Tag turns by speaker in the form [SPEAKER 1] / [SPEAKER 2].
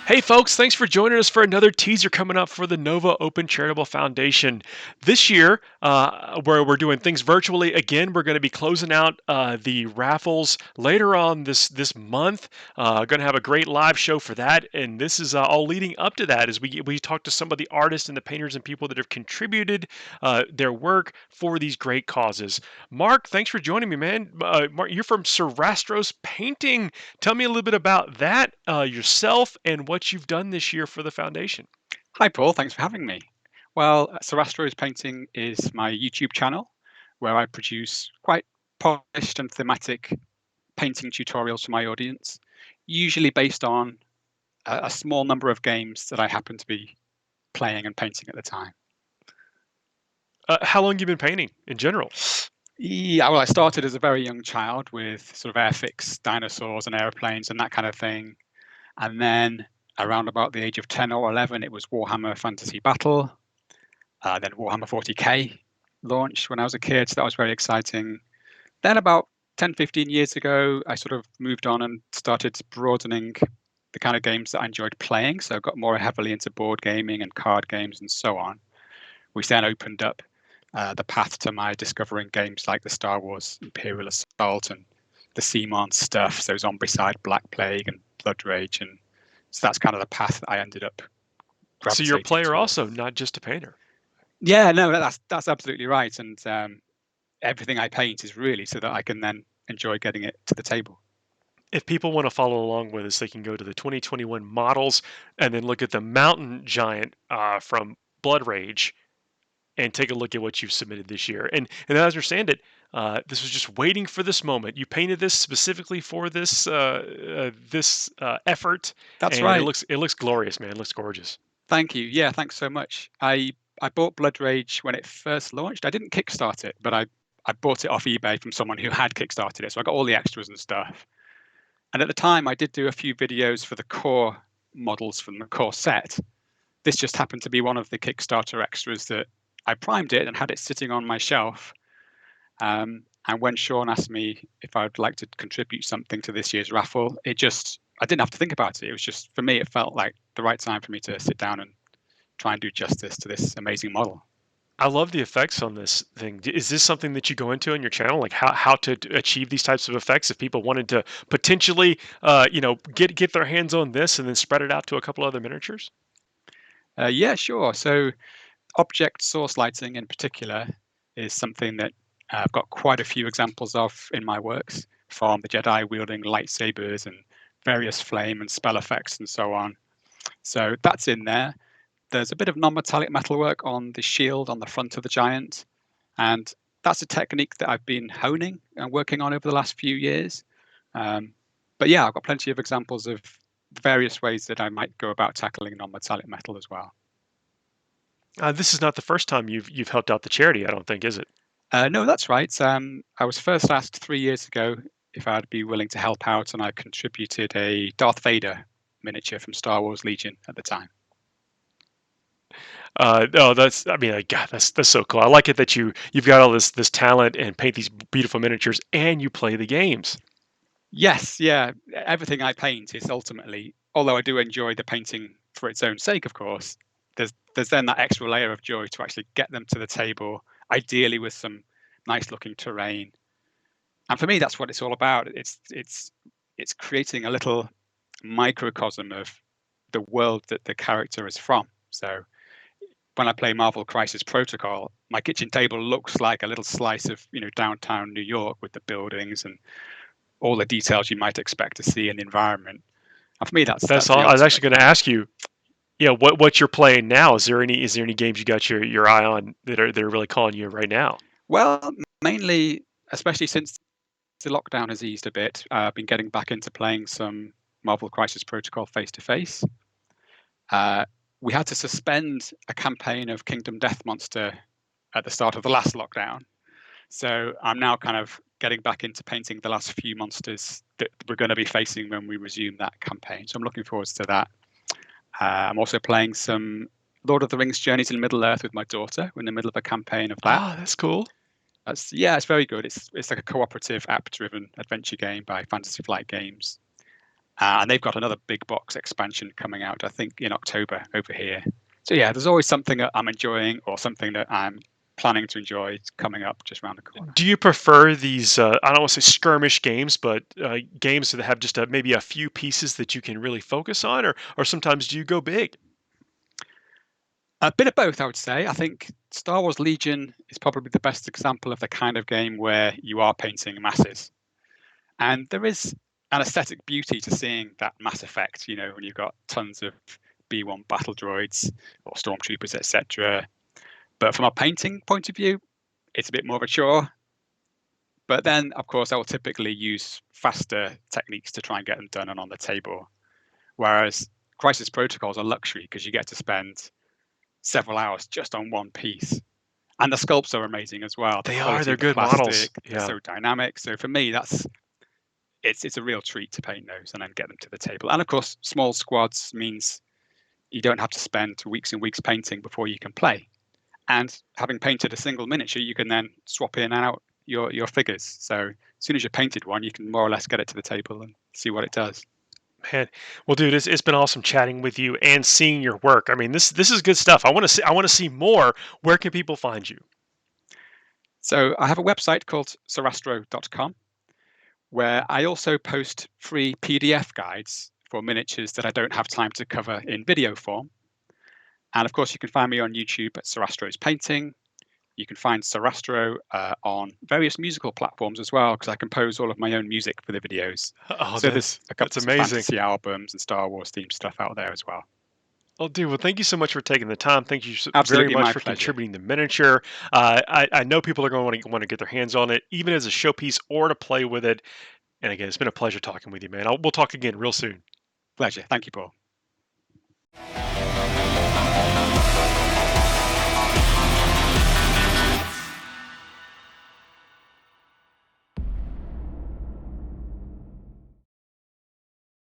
[SPEAKER 1] Hey, folks, thanks for joining us for another teaser coming up for the Nova Open Charitable Foundation. This year, where we're doing things virtually again, we're going to be closing out the raffles later on this month. Going to have a great live show for that, and this is all leading up to that as we talk to some of the artists and the painters and people that have contributed their work for these great causes. Mark, thanks for joining me, man. Mark, you're from Sorastro's Painting. Tell me a little bit about that, yourself, and what you've done this year for the foundation.
[SPEAKER 2] Hi, Paul. Thanks for having me. Well, Sorastro's Painting is my YouTube channel where I produce quite polished and thematic painting tutorials for my audience, usually based on a small number of games that I happen to be playing and painting at the time.
[SPEAKER 1] How long you been painting in general?
[SPEAKER 2] Yeah, well, I started as a very young child with sort of airfix dinosaurs and airplanes and that kind of thing. And then around about the age of 10 or 11, it was Warhammer Fantasy Battle. Then Warhammer 40K launched when I was a kid, so that was very exciting. Then about 10, 15 years ago, I sort of moved on and started broadening the kind of games that I enjoyed playing. So I got more heavily into board gaming and card games and so on, which then opened up the path to my discovering games like the Star Wars Imperial Assault and the CMON stuff, so Zombicide, Black Plague, and Blood Rage. And so that's kind of the path that I ended up
[SPEAKER 1] So you're a
[SPEAKER 2] gravitating
[SPEAKER 1] player
[SPEAKER 2] towards.
[SPEAKER 1] also, not just a painter.
[SPEAKER 2] Yeah, no, that's absolutely right. And everything I paint is really so that I can then enjoy getting it to the table.
[SPEAKER 1] If people want to follow along with us, they can go to the 2021 models and then look at the mountain giant from Blood Rage and take a look at what you've submitted this year. And as I understand it, this was just waiting for this moment. You painted this specifically for this effort,
[SPEAKER 2] That's
[SPEAKER 1] and it
[SPEAKER 2] right.
[SPEAKER 1] looks glorious, man. It looks gorgeous.
[SPEAKER 2] Thank you. Yeah, thanks so much. I bought Blood Rage when it first launched. I didn't kickstart it, but I bought it off eBay from someone who had kickstarted it. So I got all the extras and stuff. And at the time, I did do a few videos for the core models from the core set. This just happened to be one of the Kickstarter extras that I primed it and had it sitting on my shelf. And when Sean asked me if I'd like to contribute something to this year's raffle, I didn't have to think about it. It was just, for me, it felt like the right time for me to sit down and try and do justice to this amazing model.
[SPEAKER 1] I love the effects on this thing. Is this something that you go into on your channel, like how to achieve these types of effects? If people wanted to potentially, get their hands on this and then spread it out to a couple other miniatures.
[SPEAKER 2] Yeah, sure. So object source lighting in particular is something that I've got quite a few examples of in my works, from the Jedi wielding lightsabers and various flame and spell effects and so on. So that's in there. There's a bit of non-metallic metalwork on the shield on the front of the giant, and that's a technique that I've been honing and working on over the last few years. But yeah, I've got plenty of examples of various ways that I might go about tackling non-metallic metal as well.
[SPEAKER 1] This is not the first time you've helped out the charity, I don't think, is it?
[SPEAKER 2] No, that's right. I was first asked 3 years ago if I'd be willing to help out, and I contributed a Darth Vader miniature from Star Wars Legion at the time.
[SPEAKER 1] No, I mean, God, that's so cool. I like it that you've got all this talent and paint these beautiful miniatures, and you play the games.
[SPEAKER 2] Yes, yeah. Everything I paint is ultimately, although I do enjoy the painting for its own sake, of course, there's then that extra layer of joy to actually get them to the table, ideally with some nice looking terrain. And for me, that's what it's all about. It's creating a little microcosm of the world that the character is from. So when I play Marvel Crisis Protocol, my kitchen table looks like a little slice of downtown New York with the buildings and all the details you might expect to see in the environment. And for me, that's
[SPEAKER 1] That's all.
[SPEAKER 2] the
[SPEAKER 1] I was
[SPEAKER 2] ultimate.
[SPEAKER 1] actually going to ask you, what you're playing now. Is there any games you got your eye on that are really calling you right now?
[SPEAKER 2] Well, mainly, especially since the lockdown has eased a bit, I've been getting back into playing some Marvel Crisis Protocol face to face. We had to suspend a campaign of Kingdom Death Monster at the start of the last lockdown. So I'm now kind of getting back into painting the last few monsters that we're going to be facing when we resume that campaign. So I'm looking forward to that. I'm also playing some Lord of the Rings Journeys in Middle Earth with my daughter. We're in the middle of a campaign of that.
[SPEAKER 1] Ah, that's cool.
[SPEAKER 2] Yeah, it's very good. It's like a cooperative app-driven adventure game by Fantasy Flight Games. And they've got another big box expansion coming out, I think, in October over here. So yeah, there's always something that I'm enjoying or something that I'm planning to enjoy coming up just around the corner.
[SPEAKER 1] Do you prefer these, I don't want to say skirmish games, but games that have just maybe a few pieces that you can really focus on, or sometimes do you go big?
[SPEAKER 2] A bit of both, I would say. I think Star Wars Legion is probably the best example of the kind of game where you are painting masses. And there is an aesthetic beauty to seeing that mass effect, when you've got tons of B1 battle droids or stormtroopers, etc. But from a painting point of view, it's a bit more of a chore. But then, of course, I will typically use faster techniques to try and get them done and on the table. Whereas Crisis Protocol is a luxury because you get to spend several hours just on one piece. And the sculpts are amazing as well. The
[SPEAKER 1] They are.
[SPEAKER 2] quality
[SPEAKER 1] They're
[SPEAKER 2] of the
[SPEAKER 1] good models.
[SPEAKER 2] plastic, they're
[SPEAKER 1] Yeah.
[SPEAKER 2] so dynamic. So for me, it's a real treat to paint those and then get them to the table. And of course, small squads means you don't have to spend weeks and weeks painting before you can play. And having painted a single miniature, you can then swap in and out your figures. So as soon as you've painted one, you can more or less get it to the table and see what it does.
[SPEAKER 1] Man, well, dude, it's been awesome chatting with you and seeing your work. I mean, this is good stuff. I want to see more. Where can people find you?
[SPEAKER 2] So I have a website called sorastro.com where I also post free PDF guides for miniatures that I don't have time to cover in video form. And of course, you can find me on YouTube at Sorastro's Painting. You can find Sorastro on various musical platforms as well, because I compose all of my own music for the videos.
[SPEAKER 1] Oh,
[SPEAKER 2] So there's a
[SPEAKER 1] that's
[SPEAKER 2] couple of
[SPEAKER 1] amazing.
[SPEAKER 2] fantasy albums and Star Wars themed stuff out there as well.
[SPEAKER 1] Oh, dude, well, thank you so much for taking the time. Thank you very
[SPEAKER 2] Absolutely
[SPEAKER 1] much
[SPEAKER 2] my
[SPEAKER 1] for
[SPEAKER 2] pleasure.
[SPEAKER 1] contributing the miniature. I know people are going to want to get their hands on it, even as a showpiece or to play with it. And again, it's been a pleasure talking with you, man. We'll talk again real soon.
[SPEAKER 2] Pleasure. Thank you, Paul.